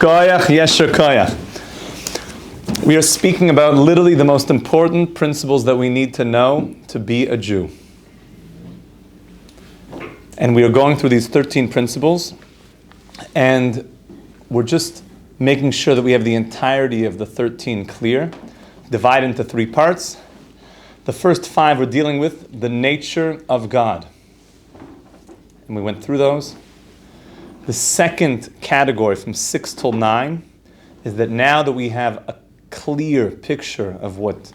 Koyach Yesher Koyach. We are speaking about literally the most important principles that we need to know to be a Jew. And we are going through these 13 principles, and we're just making sure that we have the entirety of the 13 clear, divided into 3 parts. The first 5 we're dealing with the nature of God. And we went through those. The second category from 6 till 9 is that now that we have a clear picture of what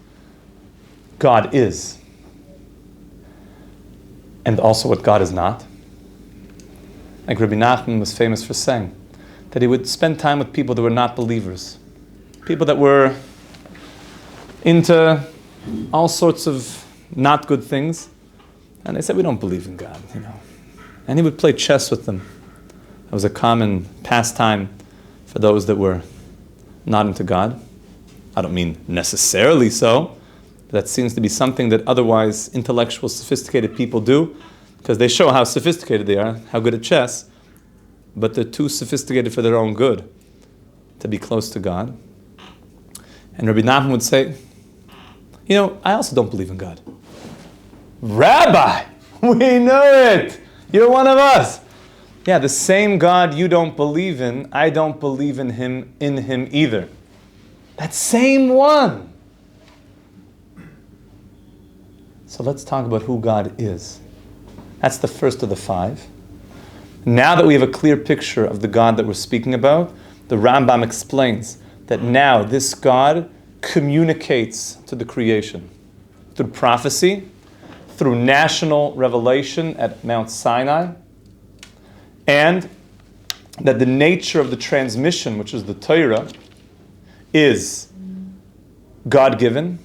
God is and also what God is not. Like Rabbi Nachman was famous for saying that he would spend time with people that were not believers, people that were into all sorts of not good things, and they said, we don't believe in God, And he would play chess with them. It was a common pastime for those that were not into God. I don't mean necessarily so. That seems to be something that otherwise intellectual, sophisticated people do, because they show how sophisticated they are, how good at chess, but they're too sophisticated for their own good to be close to God. And Rabbi Nachman would say, I also don't believe in God. Rabbi, we know it. You're one of us. Yeah, the same God you don't believe in, I don't believe in him either. That same one. So let's talk about who God is. That's the first of the 5. Now that we have a clear picture of the God that we're speaking about, the Rambam explains that now this God communicates to the creation through prophecy, through national revelation at Mount Sinai, and that the nature of the transmission, which is the Torah, is God-given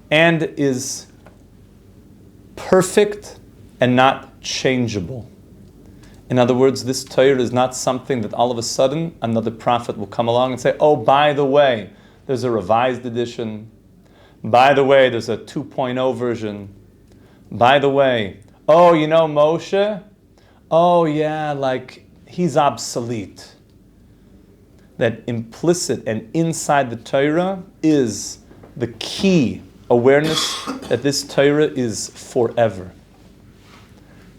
and is perfect and not changeable. In other words, this Torah is not something that all of a sudden another prophet will come along and say, oh, by the way, there's a revised edition. By the way, there's a 2.0 version. By the way, Moshe? Oh yeah, he's obsolete. That implicit and inside the Torah is the key awareness that this Torah is forever.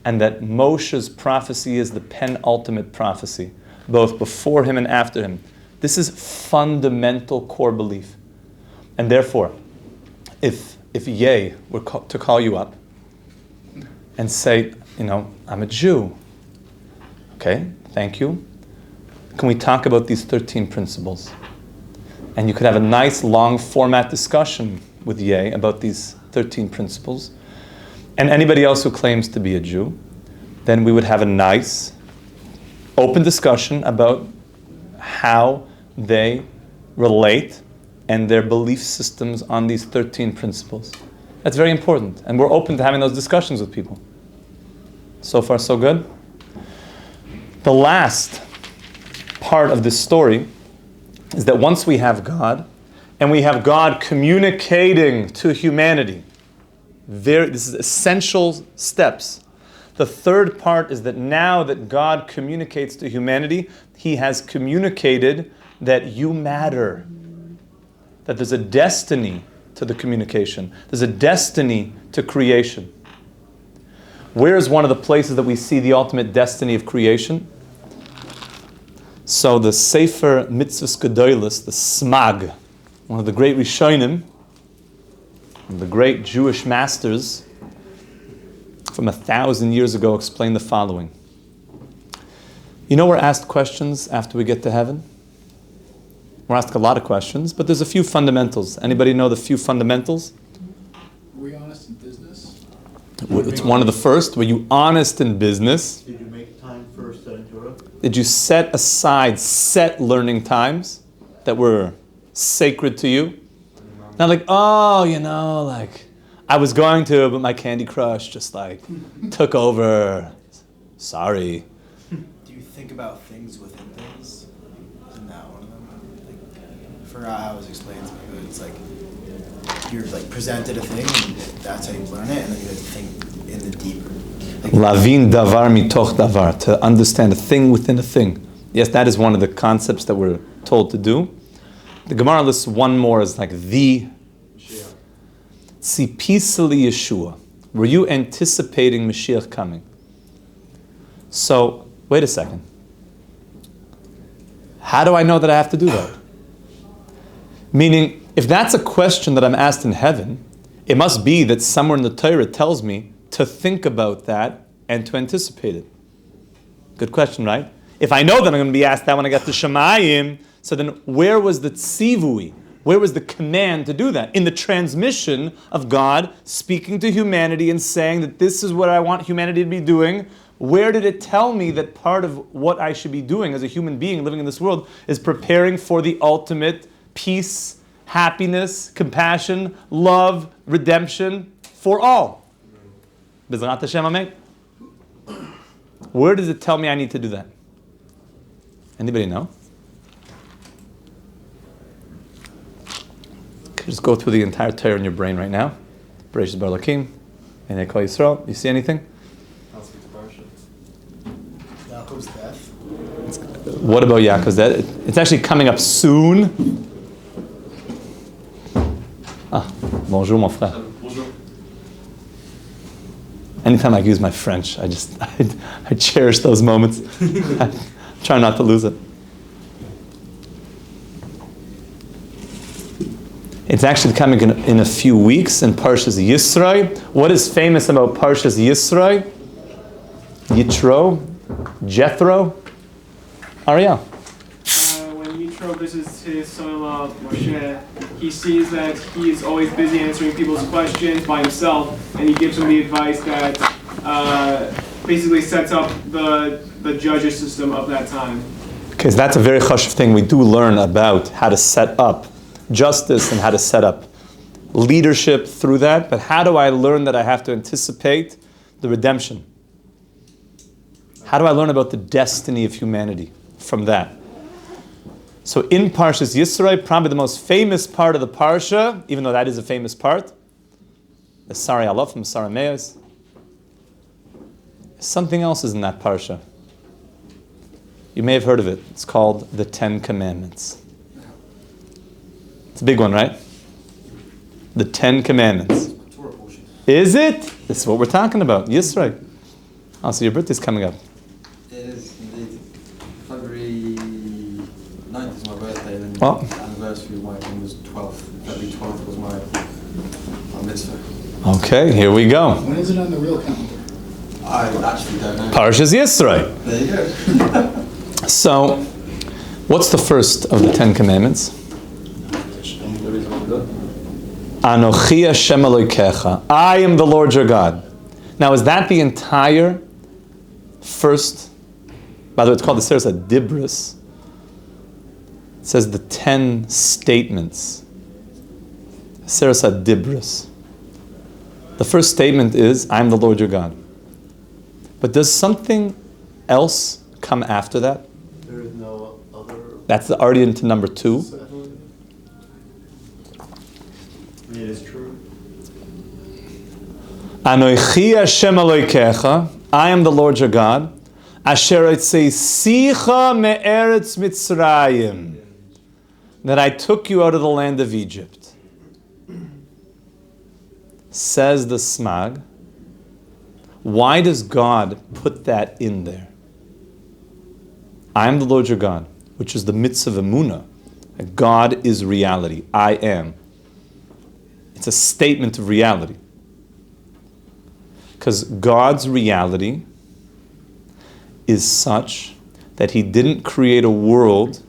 And that Moshe's prophecy is the penultimate prophecy, both before him and after him. This is fundamental core belief. And therefore, if Ye were to call you up and say, I'm a Jew. Okay, thank you. Can we talk about these 13 principles? And you could have a nice long format discussion with Ye about these 13 principles. And anybody else who claims to be a Jew, then we would have a nice open discussion about how they relate and their belief systems on these 13 principles. That's very important. And we're open to having those discussions with people. So far, so good. The last part of this story is that once we have God, and we have God communicating to humanity, this is essential steps. The third part is that now that God communicates to humanity, he has communicated that you matter. That there's a destiny to the communication. There's a destiny to creation. Where is one of the places that we see the ultimate destiny of creation? So the Sefer Mitzvahs Gedolos, the Smag, one of the great Rishonim, the great Jewish masters from 1,000 years ago, explained the following. We're asked questions after we get to heaven. We're asked a lot of questions, but there's a few fundamentals. Anybody know the few fundamentals? Were you honest in business? It's one of the first. Were you honest in business? Did you make time for studying Torah? Did you set aside set learning times that were sacred to you? Not I was going to, but my Candy Crush just took over. Sorry. Do you think about things within things? Isn't that one of them? I forgot how it was explained to me, but it's you're presented a thing, and that's how you learn it, and then you have to think in the deeper. Lavin davar mitoch davar, to understand a thing within a thing. Yes, that is one of the concepts that we're told to do. The Gemara lists one more as like the Tzipisali Yeshua. Were you anticipating Mashiach coming? So, wait a second. How do I know that I have to do that? Meaning, if that's a question that I'm asked in heaven, it must be that somewhere in the Torah tells me to think about that and to anticipate it. Good question, right? If I know that I'm going to be asked that when I get to Shemayim, so then where was the tzivui? Where was the command to do that? In the transmission of God speaking to humanity and saying that this is what I want humanity to be doing, where did it tell me that part of what I should be doing as a human being living in this world is preparing for the ultimate peace, happiness, compassion, love, redemption for all? B'ezrat Hashem, amen. Where does it tell me I need to do that? Anybody know? Just go through the entire Torah in your brain right now. Bereshit Bar Lakim, and Kol Yisrael. You see anything? Yaakov's death. What about Yaakov's death? It's actually coming up soon. Bonjour, mon frère. Bonjour. Anytime I use my French, I cherish those moments. I try not to lose it. It's actually coming in a few weeks in Parshas Yisro. What is famous about Parshas Yisro? Yitro? Jethro? Ariel. When Yitro visits his son-in-law Moshe, he sees that he is always busy answering people's questions by himself, and he gives him the advice that basically sets up the judges system of that time. Okay, so that's a very chashuv thing. We do learn about how to set up justice and how to set up leadership through that. But how do I learn that I have to anticipate the redemption? How do I learn about the destiny of humanity from that? So in Parshas Yisro, probably the most famous part of the Parsha, even though that is a famous part, the Sari Alaf from Sari Meis, something else is in that Parsha. You may have heard of it. It's called the Ten Commandments. It's a big one, right? The Ten Commandments. Is it? This is what we're talking about. Yisro. Oh, so your birthday's coming up. It is indeed. February 9th is my birthday, and then Well, the anniversary of my wedding was 12th. February 12th was my mitzvah. okay, here we go. When is it on the real calendar? I actually don't know. Parshas Yisro. There you go. So, what's the first of the Ten Commandments? Anochi Hashem Elokecha. I am the Lord your God. Now, is that the entire first? By the way, it's called the Seres HaDibros. It says the 10 statements. Seres HaDibros. The first statement is, I am the Lord your God. But does something else come after that? There is no other. That's already into number 2. It is true. Anochi Hashem Elokecha, I am the Lord your God. Asher Sicha me'eretz Mitzrayim, that I took you out of the land of Egypt. Says the Smag, why does God put that in there? I am the Lord your God, which is the mitzvah of emunah. God is reality. I am. It's a statement of reality. Because God's reality is such that He didn't create a world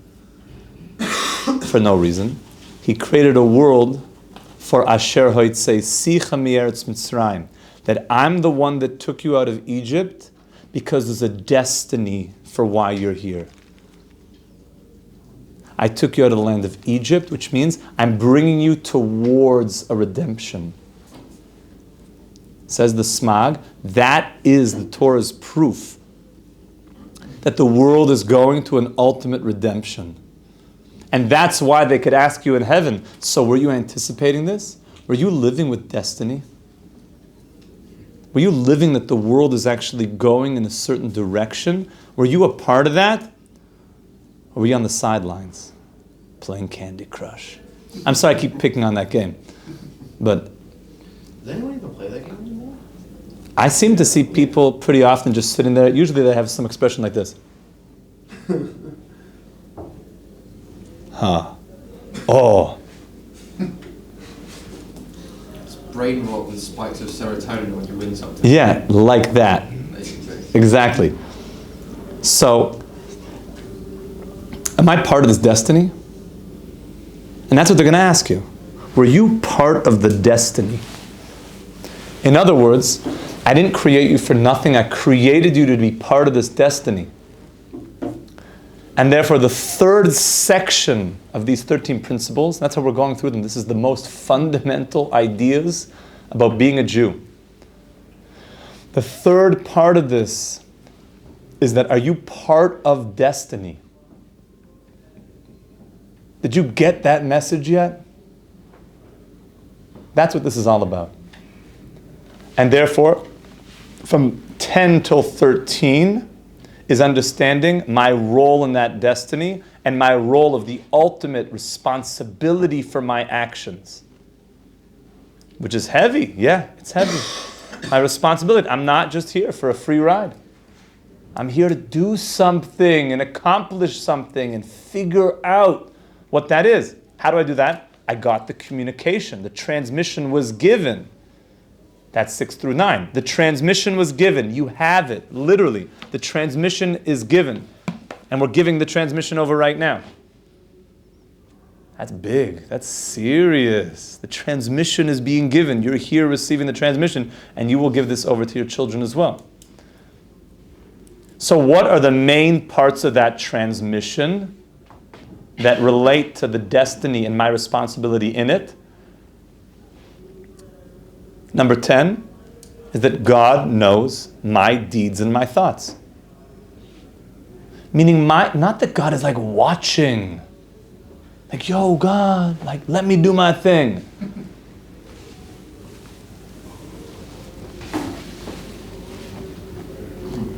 for no reason. He created a world for Asher Hoitzei Sicha Me'eretz Mitzrayim, that I'm the one that took you out of Egypt because there's a destiny for why you're here. I took you out of the land of Egypt, which means I'm bringing you towards a redemption. Says the Smag, that is the Torah's proof that the world is going to an ultimate redemption. And that's why they could ask you in heaven, so were you anticipating this? Were you living with destiny? Were you living that the world is actually going in a certain direction? Were you a part of that? Or were you on the sidelines playing Candy Crush? I'm sorry I keep picking on that game. But Does anyone even play that game anymore? I seem to see people pretty often just sitting there. Usually they have some expression like this. Huh. Oh. It's brain rot with spikes of serotonin when you win something. Yeah, like that. Exactly. So, am I part of this destiny? And that's what they're going to ask you. Were you part of the destiny? In other words, I didn't create you for nothing. I created you to be part of this destiny. And therefore, the third section of these 13 principles, that's how we're going through them. This is the most fundamental ideas about being a Jew. The third part of this is that, are you part of destiny? Did you get that message yet? That's what this is all about. And therefore, from 10 till 13 is understanding my role in that destiny and my role of the ultimate responsibility for my actions. Which is heavy. Yeah, it's heavy. My responsibility. I'm not just here for a free ride. I'm here to do something and accomplish something and figure out what that is. How do I do that? I got the communication. The transmission was given. That's 6 through 9. The transmission was given. You have it, literally. The transmission is given. And we're giving the transmission over right now. That's big. That's serious. The transmission is being given. You're here receiving the transmission, and you will give this over to your children as well. So what are the main parts of that transmission that relate to the destiny and my responsibility in it? Number 10 is that God knows my deeds and my thoughts. Meaning, not that God is like watching. Like, yo, God, like, let me do my thing.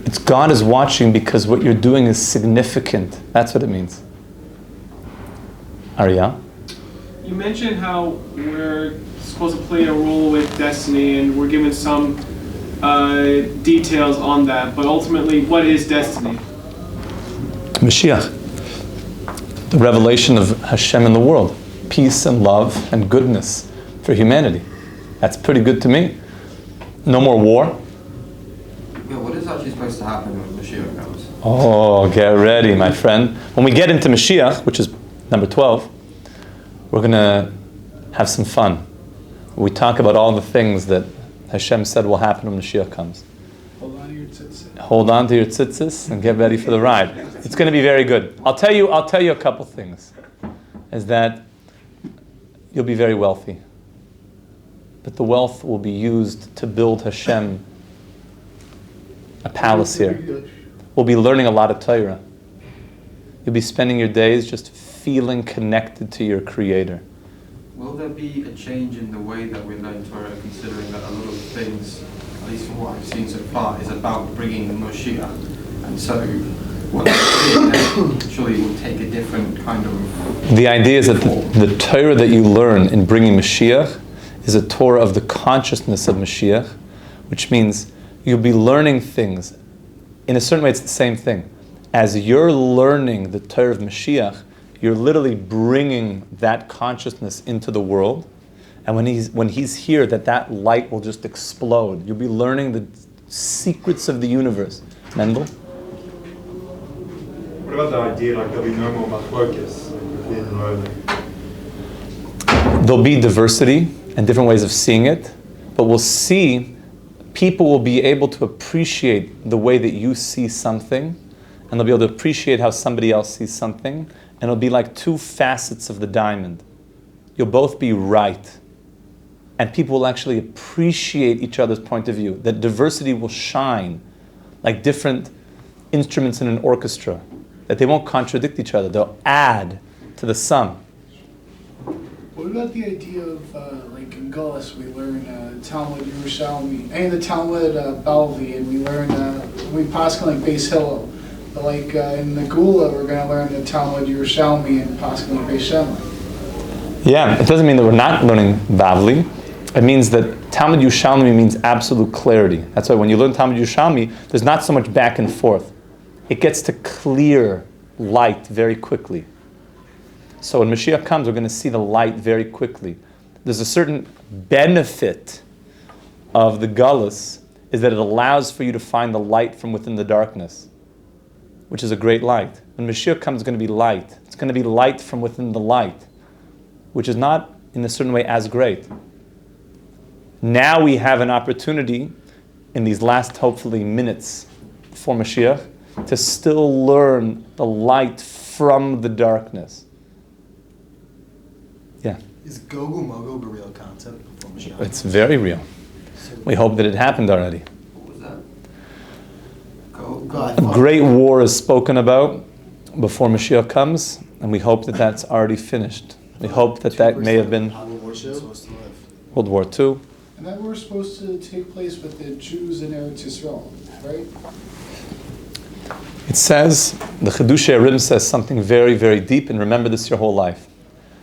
It's God is watching because what you're doing is significant. That's what it means. Arya? You mentioned how we're supposed to play a role with destiny, and we're given some details on that. But ultimately, what is destiny? Mashiach. The revelation of Hashem in the world. Peace and love and goodness for humanity. That's pretty good to me. No more war. Yeah, what is actually supposed to happen when Mashiach comes? Oh, get ready, my friend. When we get into Mashiach, which is number 12, we're going to have some fun. We talk about all the things that Hashem said will happen when Mashiach comes. Hold on to your tzitzis. Hold on to your tzitzis and get ready for the ride. It's going to be very good. I'll tell you a couple things. Is that you'll be very wealthy. But the wealth will be used to build Hashem a palace here. We'll be learning a lot of Torah. You'll be spending your days just feeling connected to your Creator. Will there be a change in the way that we learn Torah, considering that a lot of things, at least from what I've seen so far, is about bringing the Moshiach? And so, what surely will take a different kind of... The idea is that the Torah that you learn in bringing Mashiach is a Torah of the consciousness of Mashiach, which means you'll be learning things. In a certain way, it's the same thing. As you're learning the Torah of Mashiach, you're literally bringing that consciousness into the world. And when he's here, that light will just explode. You'll be learning the secrets of the universe. Mendel? What about the idea like there'll be no more machlokas within learning? There'll be diversity and different ways of seeing it, but we'll see, people will be able to appreciate the way that you see something, and they'll be able to appreciate how somebody else sees something, and it'll be like two facets of the diamond. You'll both be right, and people will actually appreciate each other's point of view. That diversity will shine like different instruments in an orchestra, that they won't contradict each other, they'll add to the sum. What about the idea of, like in Gullus, we learn Talmud Yerushalmi, and the Talmud Balvi, and we learn, we pass like Beis Hillel. Like in the Gula, we're going to learn the Talmud Yerushalmi and Paskin Beis Shammai. Yeah, it doesn't mean that we're not learning Bavli. It means that Talmud Yerushalmi means absolute clarity. That's why when you learn Talmud Yerushalmi, there's not so much back and forth. It gets to clear light very quickly. So when Mashiach comes, we're going to see the light very quickly. There's a certain benefit of the Gullus, is that it allows for you to find the light from within the darkness, which is a great light. When Mashiach comes, it's going to be light. It's going to be light from within the light, which is not in a certain way as great. Now we have an opportunity in these last, hopefully, minutes before Mashiach to still learn the light from the darkness. Yeah. Is Gogu Mogog a real concept before Mashiach? It's very real. We hope that it happened already. What was that? God, A great war is spoken about before Mashiach comes, and we hope that that's already finished. We hope that that may have been World War II. Supposed to live. World War II. And that we're supposed to take place with the Jews in Eretz Yisrael, right? It says, the Chidushei Rim says something very, very deep, and remember this your whole life,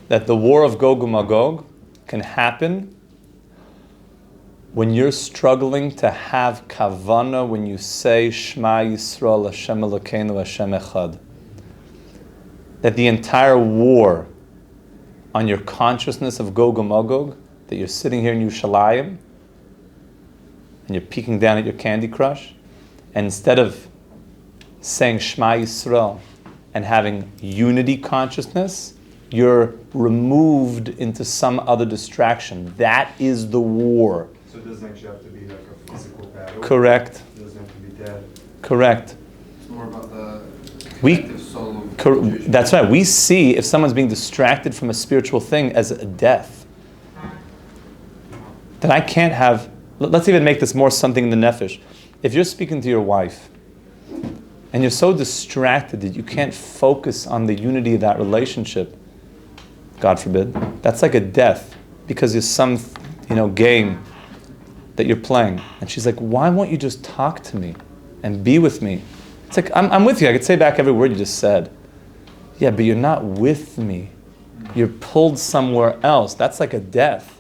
that the war of Gog and Magog can happen when you're struggling to have kavana when you say Shema Yisrael Hashem Elokeinu Hashem Echad. That the entire war on your consciousness of Gog and Magog, that you're sitting here in Yerushalayim and you're peeking down at your Candy Crush, and instead of saying Shema Yisrael and having unity consciousness, you're removed into some other distraction. That is the war. So it doesn't actually have to be like a physical battle. Correct. It doesn't have to be dead. Correct. It's more about the We- collective soul of That's right. We see if someone's being distracted from a spiritual thing as a death. Then I can't have, let's even make this more something in the nefesh. If you're speaking to your wife and you're so distracted that you can't focus on the unity of that relationship, God forbid, that's like a death because there's some, game that you're playing. And she's like, why won't you just talk to me and be with me? It's like, I'm with you. I could say back every word you just said. Yeah, but you're not with me. You're pulled somewhere else. That's like a death.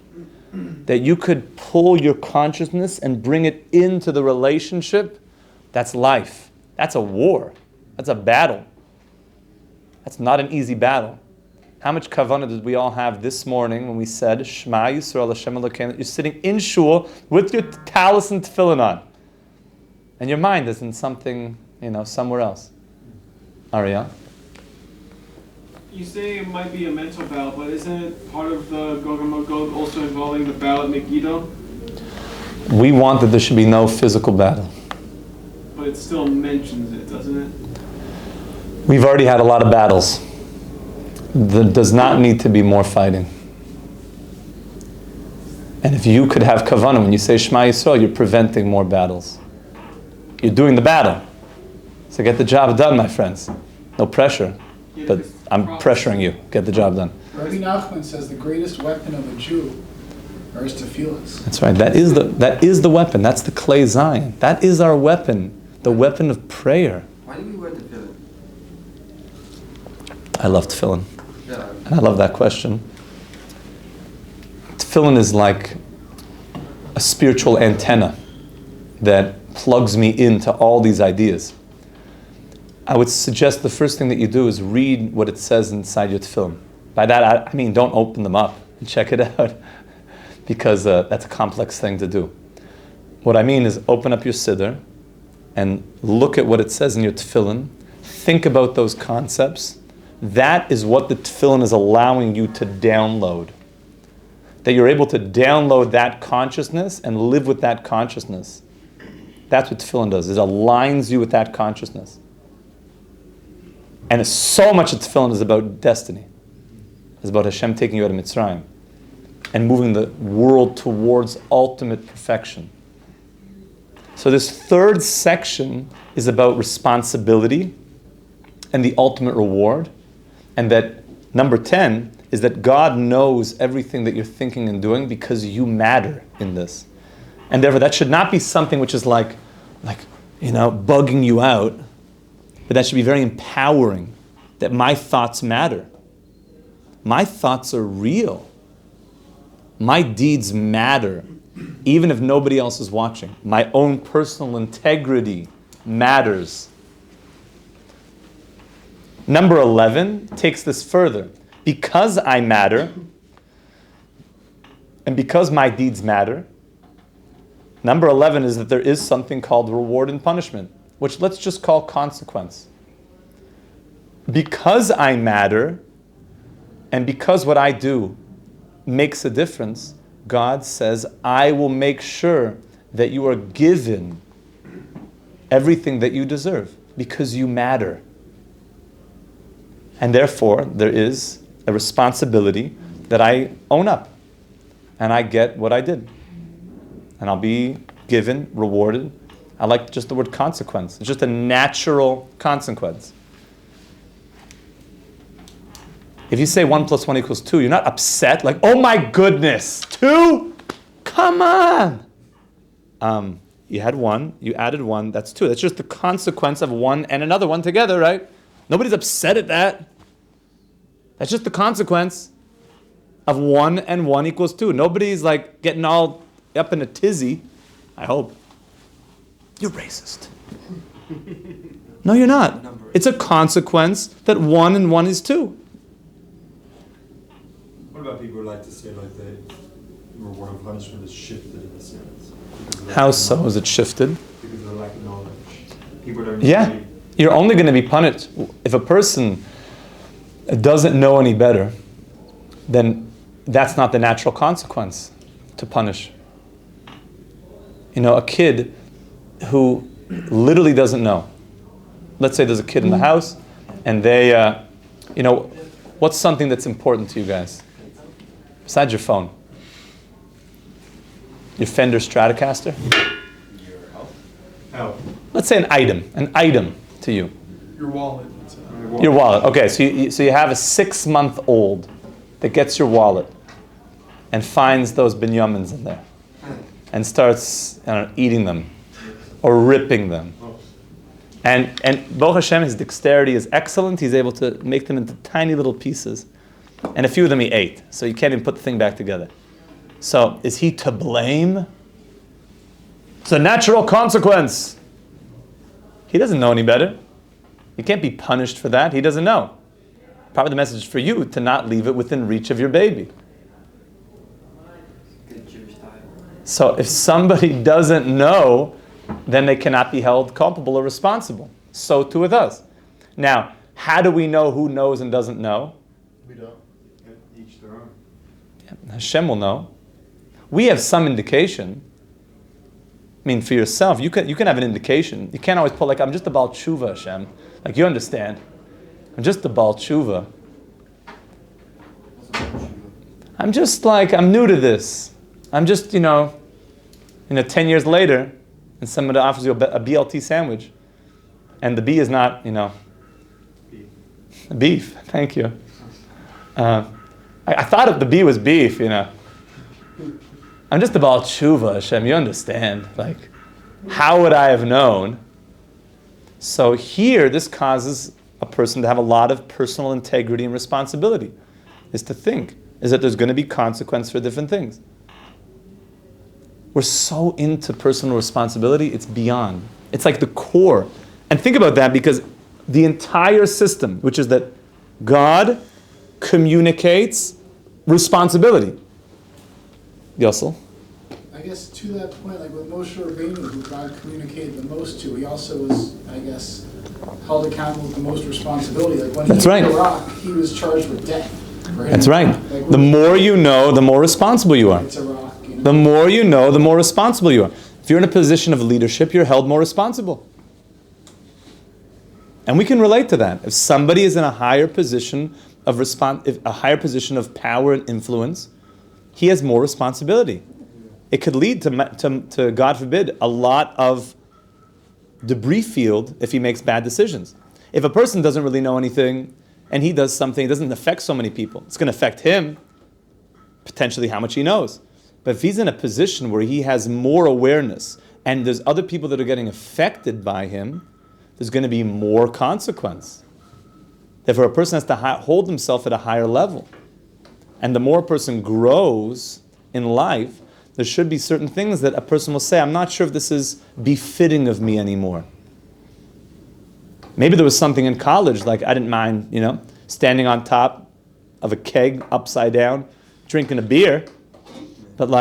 That you could pull your consciousness and bring it into the relationship, that's life. That's a war. That's a battle. That's not an easy battle. How much kavana did we all have this morning when we said, Shema Yisrael Hashem Elokeinu? You're sitting in shul with your talis and tefillin on. And your mind is in something, somewhere else. Ariel? You say it might be a mental battle, but isn't it part of the Gog and Magog also involving the battle at Megiddo? We want that there should be no physical battle. But it still mentions it, doesn't it? We've already had a lot of battles. There does not need to be more fighting. And if you could have kavana, when you say Shema Yisrael, you're preventing more battles. You're doing the battle. So get the job done, my friends. No pressure. But I'm pressuring you. Get the job done. Rabbi Nachman says the greatest weapon of a Jew are his tefillas. That's right. That is the weapon. That's the clay Zion. That is our weapon. The weapon of prayer. Why do we wear tefillin? I love tefillin. Yeah. And I love that question. Tefillin is like a spiritual antenna that plugs me into all these ideas. I would suggest the first thing that you do is read what it says inside your tefillin. By that, I mean don't open them up and check it out, because that's a complex thing to do. What I mean is open up your siddur and look at what it says in your tefillin. Think about those concepts. That is what the tefillin is allowing you to download. That you're able to download that consciousness and live with that consciousness. That's what tefillin does. It aligns you with that consciousness. And so much of tefillin is about destiny. It's about Hashem taking you out of Mitzrayim and moving the world towards ultimate perfection. So this third section is about responsibility and the ultimate reward. And that number 10 is that God knows everything that you're thinking and doing because you matter in this. And therefore that should not be something which is like bugging you out. but that should be very empowering, that my thoughts matter. My thoughts are real. My deeds matter, even if nobody else is watching. My own personal integrity matters. Number 11 takes this further. Because I matter, and because my deeds matter, number 11 is that there is something called reward and punishment, which let's just call consequence. Because I matter, and because what I do makes a difference, God says, I will make sure that you are given everything that you deserve, because you matter. And therefore, there is a responsibility that I own up, and I get what I did. And I'll be given, rewarded. I like just the word consequence. It's just a natural consequence. If you say 1 + 1 = 2, you're not upset, like, oh my goodness, 2? Come on! You had 1, you added 1, that's 2. That's just the consequence of 1 and another 1 together, right? Nobody's upset at that. That's just the consequence of 1 and 1 = 2. Nobody's like getting all up in a tizzy, I hope. You're racist. No, you're not. It's a consequence that 1 and 1 is 2. What about people who like to say like the reward and punishment is shifted in a sense? How so is it shifted? Because of the lack of knowledge. People don't Yeah. really- You're only going to be punished. If a person doesn't know any better, then that's not the natural consequence to punish. You know, a kid who literally doesn't know. Let's say there's a kid in the house, and they, what's something that's important to you guys? Besides your phone. Your Fender Stratocaster? Help. Let's say an item to you. Your wallet. Your wallet. Okay, so you have a 6-month-old that gets your wallet and finds those binyamins in there and starts eating them or ripping them. And Baruch Hashem, his dexterity is excellent. He's able to make them into tiny little pieces. And a few of them he ate, so you can't even put the thing back together. So is he to blame? It's a natural consequence. He doesn't know any better. You can't be punished for that. He doesn't know. Probably the message for you to not leave it within reach of your baby. So if somebody doesn't know, then they cannot be held culpable or responsible. So too with us. Now, how do we know who knows and doesn't know? We don't. Each their own. Yeah, Hashem will know. We have some indication. I mean, for yourself, you can have an indication. You can't always put like, I'm just a Baal Tshuva, Hashem. Like, you understand. I'm just a Baal Tshuva. I'm just like, I'm new to this. I'm just, 10 years later, and somebody offers you a BLT sandwich, and the B is not, beef. Thank you. I thought if the B was beef, I'm just about tshuva, Hashem, you understand. Like, how would I have known? So here, this causes a person to have a lot of personal integrity and responsibility, is to think, is that there's going to be consequence for different things. We're so into personal responsibility, it's beyond. It's like the core. And think about that, because the entire system, which is that God communicates responsibility. Yossel? I guess to that point, like with Moshe Rabbeinu, who God communicated the most to, he also was, I guess, held accountable with the most responsibility. Like when he hit the rock, he was charged with death. That's right. Like, the more you know, the more responsible you are. It's a rock. The more you know, the more responsible you are. If you're in a position of leadership, you're held more responsible. And we can relate to that. If somebody is in a higher position of a higher position of power and influence, he has more responsibility. It could lead to God forbid, a lot of debris field if he makes bad decisions. If a person doesn't really know anything and he does something, it doesn't affect so many people. It's going to affect him, potentially how much he knows. But if he's in a position where he has more awareness and there's other people that are getting affected by him, there's going to be more consequence. Therefore, a person has to hold himself at a higher level. And the more a person grows in life, there should be certain things that a person will say, I'm not sure if this is befitting of me anymore. Maybe there was something in college, like I didn't mind, standing on top of a keg upside down, drinking a beer. But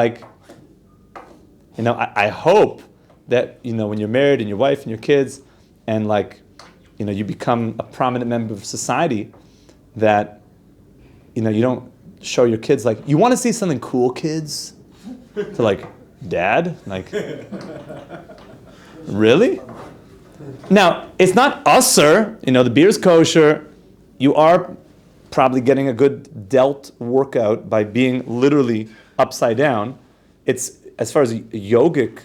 I hope that, when you're married and your wife and your kids, and you become a prominent member of society, that, you don't show your kids, you want to see something cool, kids? To Dad? Really? Now, it's not usser, the beer's kosher. You are probably getting a good delt workout by being literally upside down. It's, as far as yogic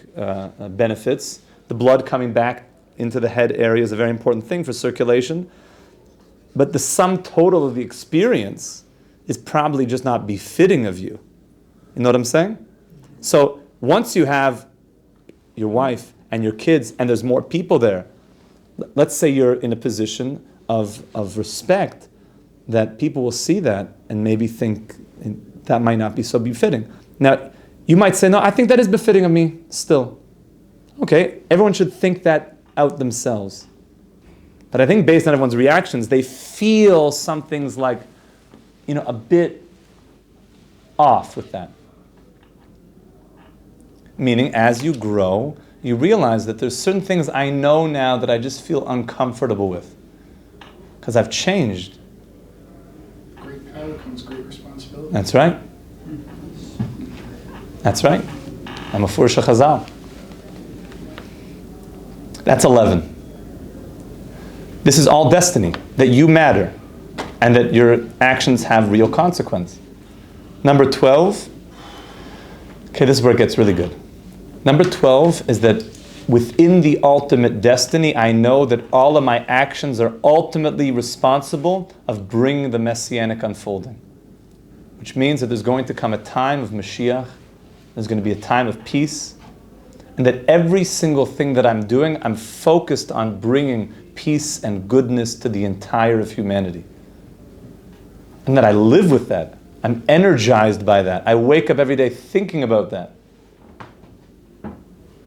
benefits, the blood coming back into the head area is a very important thing for circulation. But the sum total of the experience is probably just not befitting of you. You know what I'm saying? So once you have your wife and your kids and there's more people there, let's say you're in a position of respect, that people will see that and maybe think that might not be so befitting. Now, you might say, no, I think that is befitting of me still. Okay, everyone should think that out themselves. But I think based on everyone's reactions, they feel something's a bit off with that. Meaning, as you grow, you realize that there's certain things I know now that I just feel uncomfortable with. Because I've changed. Great power comes great responsibility. That's right. That's right. I'm a Fursha Chazal. That's 11. This is all destiny, that you matter, and that your actions have real consequence. Number 12, okay, this is where it gets really good. Number 12 is that within the ultimate destiny, I know that all of my actions are ultimately responsible of bringing the messianic unfolding. Which means that there's going to come a time of Mashiach, there's going to be a time of peace, and that every single thing that I'm doing, I'm focused on bringing peace and goodness to the entire of humanity. And that I live with that. I'm energized by that. I wake up every day thinking about that.